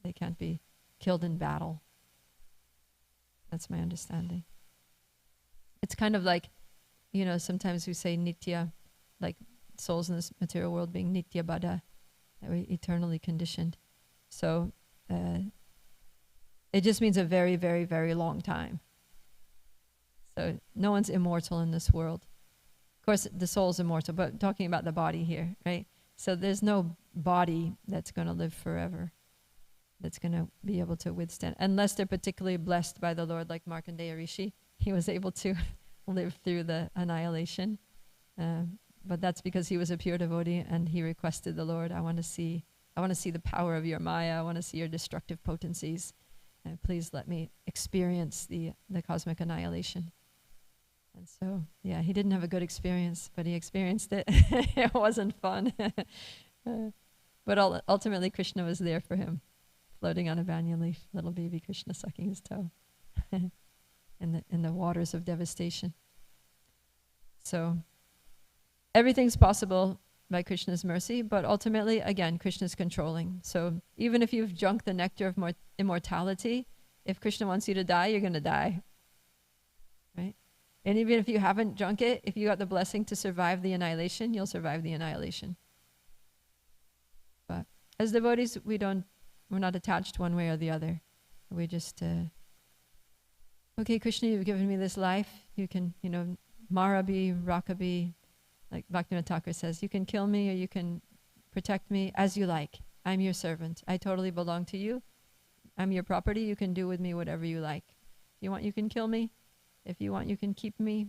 They can't be killed in battle. That's my understanding. It's kind of like, sometimes we say nitya, like souls in this material world being nitya bada, that we're eternally conditioned. So it just means a very, very, very long time. So no one's immortal in this world. Of course, the soul's immortal, but talking about the body here, right? So there's no body that's going to live forever, that's going to be able to withstand, unless they're particularly blessed by the Lord, like Markandeya Rishi. He was able to live through the annihilation. But that's because he was a pure devotee and he requested the Lord, I want to see the power of your Maya. I want to see your destructive potencies. Please let me experience the cosmic annihilation. And so, he didn't have a good experience, but he experienced it. It wasn't fun. But ultimately, Krishna was there for him, floating on a banyan leaf, little baby Krishna sucking his toe in the waters of devastation. So everything's possible by Krishna's mercy, but ultimately, again, Krishna's controlling. So even if you've drunk the nectar of immortality, if Krishna wants you to die, you're going to die. Right? And even if you haven't drunk it, if you got the blessing to survive the annihilation, you'll survive the annihilation. But as devotees, we're not attached one way or the other. We just, okay, Krishna, you've given me this life. You can, Mara be, Raka be, like Bhaktivinoda Thakur says, you can kill me or you can protect me as you like. I'm your servant. I totally belong to you. I'm your property. You can do with me whatever you like. If you want, you can kill me. If you want, you can keep me.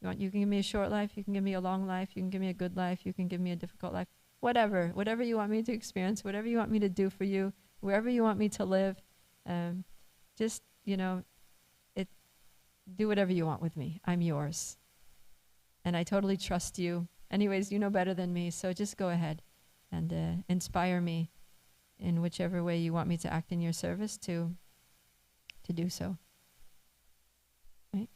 You want, you can give me a short life. You can give me a long life. You can give me a good life. You can give me a difficult life. Whatever you want me to experience, whatever you want me to do for you, wherever you want me to live, just, do whatever you want with me. I'm yours. And I totally trust you. Anyways, you know better than me, so just go ahead and inspire me in whichever way you want me to act in your service to to do so. Right?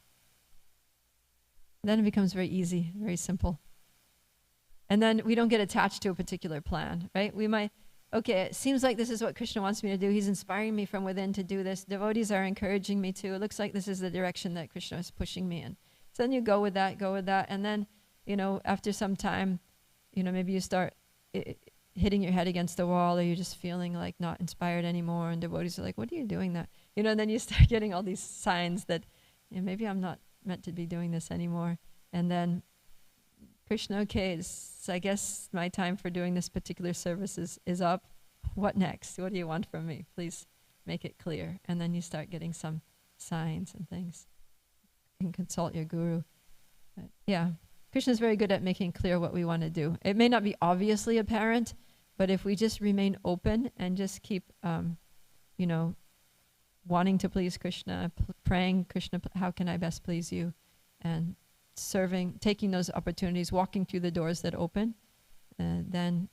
Then it becomes very easy, very simple. And then we don't get attached to a particular plan, right? We might, okay, it seems like this is what Krishna wants me to do. He's inspiring me from within to do this. Devotees are encouraging me to. It looks like this is the direction that Krishna is pushing me in. So then you go with that. And then, after some time, maybe you start hitting your head against the wall, or you're just feeling like not inspired anymore. And devotees are like, what are you doing that? And then you start getting all these signs that maybe I'm not meant to be doing this anymore. And then Krishna, okay, I guess my time for doing this particular service is up. What next? What do you want from me? Please make it clear. And then you start getting some signs and things. You can consult your guru. But yeah, Krishna is very good at making clear what we want to do. It may not be obviously apparent, but if we just remain open and just keep, wanting to please Krishna, praying, Krishna, how can I best please you? And serving, taking those opportunities, walking through the doors that open, then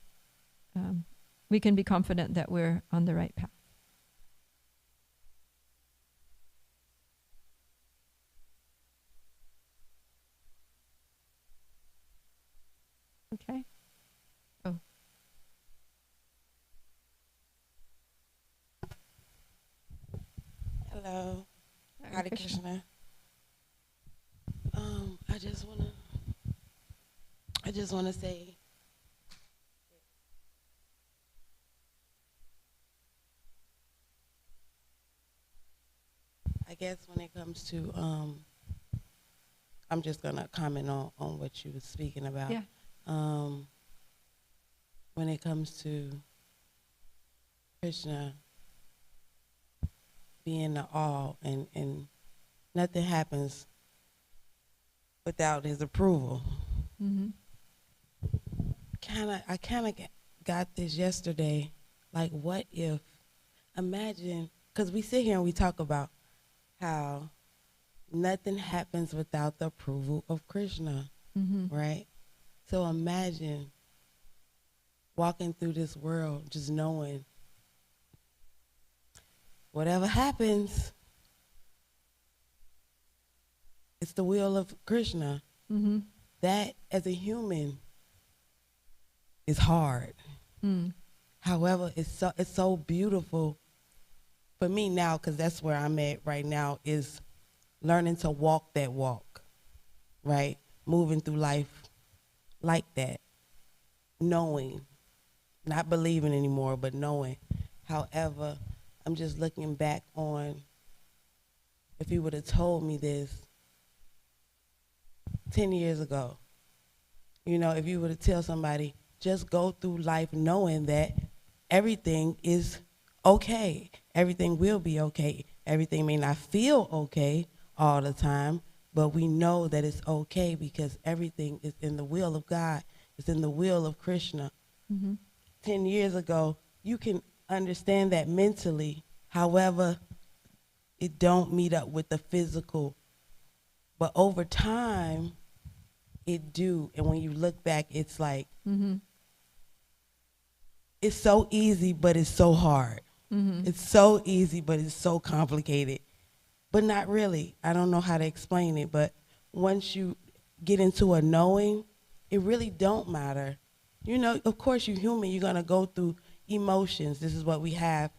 we can be confident that we're on the right path. Okay. Oh. Hello. Hare Krishna. I just wanna say I guess when it comes to I'm just gonna comment on what you were speaking about. Yeah. When it comes to Krishna being the all and nothing happens without his approval. Mm-hmm. I kind of got this yesterday. Like, what if, imagine, because we sit here and we talk about how nothing happens without the approval of Krishna, right? So imagine walking through this world just knowing whatever happens, it's the will of Krishna. Mm-hmm. That, as a human, is hard. However, it's so beautiful for me now, because that's where I'm at right now, is learning to walk that walk, right? Moving through life like that, knowing, not believing anymore, but knowing. However, I'm just looking back on, if you would have told me this 10 years ago, if you were to tell somebody, just go through life knowing that everything is okay. Everything will be okay. Everything may not feel okay all the time, but we know that it's okay because everything is in the will of God. It's in the will of Krishna. 10 years ago, you can understand that mentally. However, it don't meet up with the physical. But over time, it do. And when you look back, it's like, it's so easy, but it's so hard. It's so easy, but it's so complicated. But not really. I don't know how to explain it. But once you get into a knowing, it really don't matter. Of course, you're human. You're going to go through emotions. This is what we have.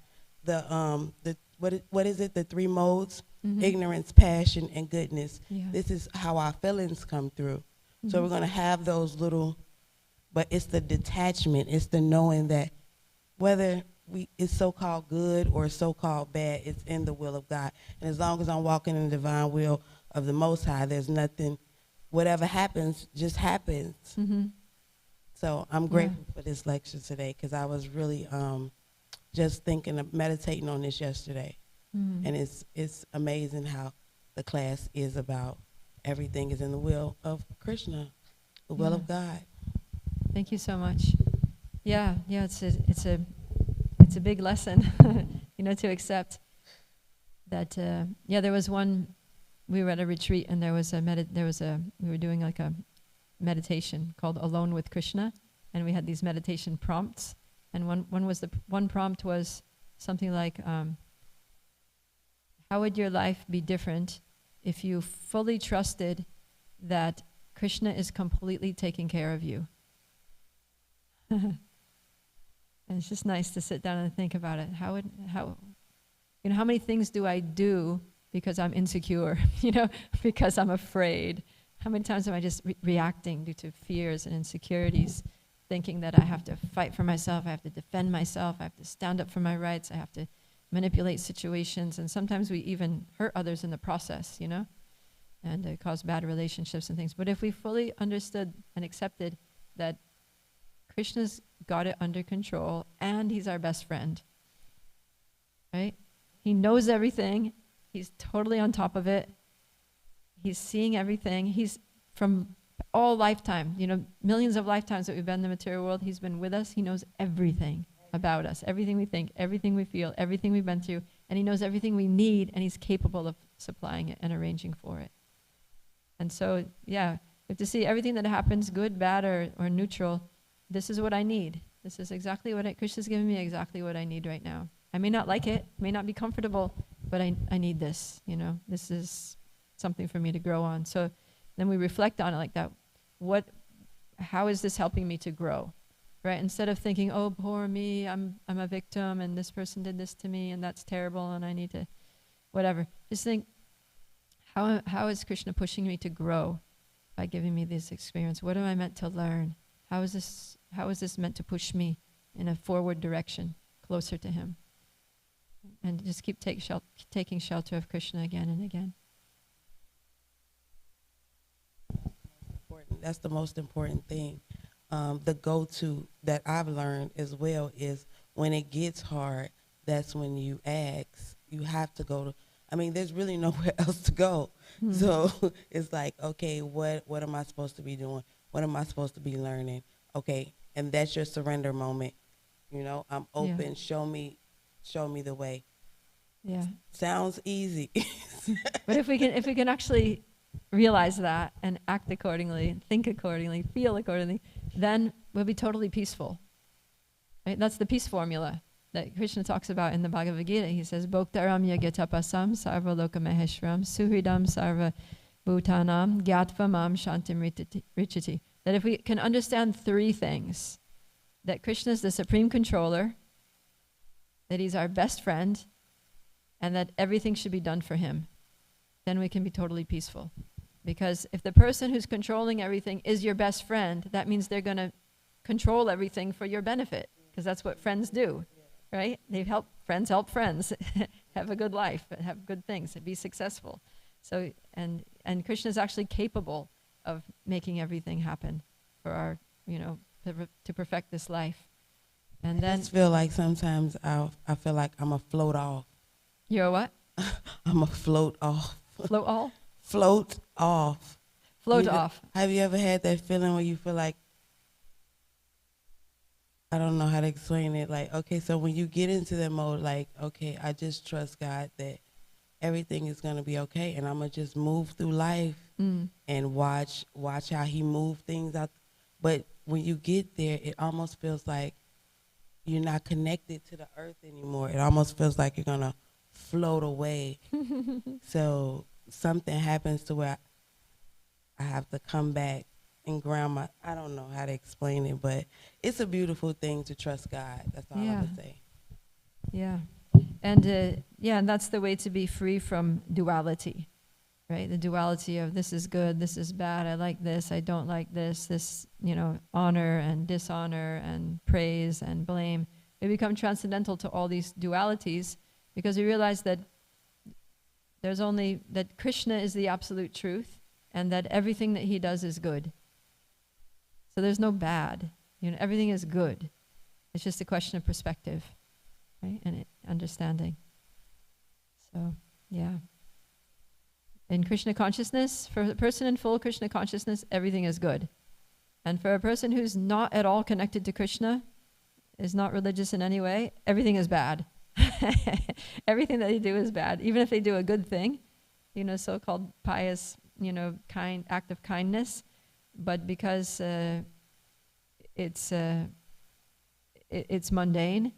What is it? The three modes? Ignorance, passion, and goodness. Yeah. This is how our feelings come through. So we're going to have those little, but it's the detachment. It's the knowing that whether it's so-called good or so-called bad, it's in the will of God. And as long as I'm walking in the divine will of the Most High, there's nothing, whatever happens, just happens. So I'm grateful for this lecture today, because I was really just thinking of meditating on this yesterday. And it's amazing how the class is about everything is in the will of Krishna, the will of God. Thank you so much. Yeah, it's a big lesson, to accept that. There was one. We were at a retreat, and we were doing like a meditation called Alone with Krishna, and we had these meditation prompts. And one prompt was something like, how would your life be different if you fully trusted that Krishna is completely taking care of you? And it's just nice to sit down and think about it. How many things do I do because I'm insecure, because I'm afraid? How many times am I just reacting due to fears and insecurities, thinking that I have to fight for myself, I have to defend myself, I have to stand up for my rights, I have to manipulate situations, and sometimes we even hurt others in the process, and cause bad relationships and things. But if we fully understood and accepted that Krishna's got it under control and he's our best friend, right? He knows everything. He's totally on top of it. He's seeing everything. He's from all lifetime, millions of lifetimes that we've been in the material world, he's been with us. He knows everything about us, everything we think, everything we feel, everything we've been through, and he knows everything we need, and he's capable of supplying it and arranging for it. And so, yeah, we have to see everything that happens, good, bad, or neutral. This is what I need. This is exactly what Krishna's giving me, exactly what I need right now. I may not like it, may not be comfortable, but I need this, This is something for me to grow on. So then we reflect on it like that. How is this helping me to grow? Right? Instead of thinking, oh, poor me, I'm a victim, and this person did this to me, and that's terrible, and I need to, whatever. Just think, how is Krishna pushing me to grow by giving me this experience? What am I meant to learn? How is this meant to push me in a forward direction, closer to him? And just keep taking shelter of Krishna again and again. That's the most important thing. The go-to that I've learned as well is when it gets hard, that's when you ask. You have to go to, there's really nowhere else to go. So it's like, okay, what am I supposed to be doing? What am I supposed to be learning? Okay, and that's your surrender moment. I'm open. Yeah. Show me the way. Yeah. Sounds easy. But if we can actually realize that and act accordingly, think accordingly, feel accordingly, then we'll be totally peaceful. Right? That's the peace formula that Krishna talks about in the Bhagavad Gita. He says, Bhoktaram yagatapasam sarva loka maheshwaram suhridam sarva bhutanam gyatva mam shantim richati. That if we can understand three things, that Krishna is the supreme controller, that he's our best friend, and that everything should be done for him, then we can be totally peaceful. Because if the person who's controlling everything is your best friend, that means they're going to control everything for your benefit, because that's what friends do, right? Friends help friends have a good life, have good things, be successful. So, and Krishna is actually capable of making everything happen for our, to perfect this life. And then I just feel like sometimes I feel like I'm a float off. You're what? I'm a float off. Float off? Float off. Float off. Have you ever had that feeling where you feel like, I don't know how to explain it. Like, okay, so when you get into that mode, like, okay, I just trust God that everything is going to be okay, and I'm going to just move through life and watch how he move things out. But when you get there, it almost feels like you're not connected to the earth anymore. It almost feels like you're going to float away. So something happens to where I have to come back and ground I don't know how to explain it, but it's a beautiful thing to trust God. That's all I would say. Yeah. And and that's the way to be free from duality, right? The duality of this is good, this is bad, I like this, I don't like this, honor and dishonor and praise and blame. We become transcendental to all these dualities because we realize that that Krishna is the absolute truth and that everything that he does is good. So there's no bad. Everything is good. It's just a question of perspective, right? And understanding. So, yeah. In Krishna consciousness, for a person in full Krishna consciousness, everything is good. And for a person who's not at all connected to Krishna, is not religious in any way, everything is bad. Everything that they do is bad. Even if they do a good thing, so-called pious, kind act of kindness, but because it's mundane,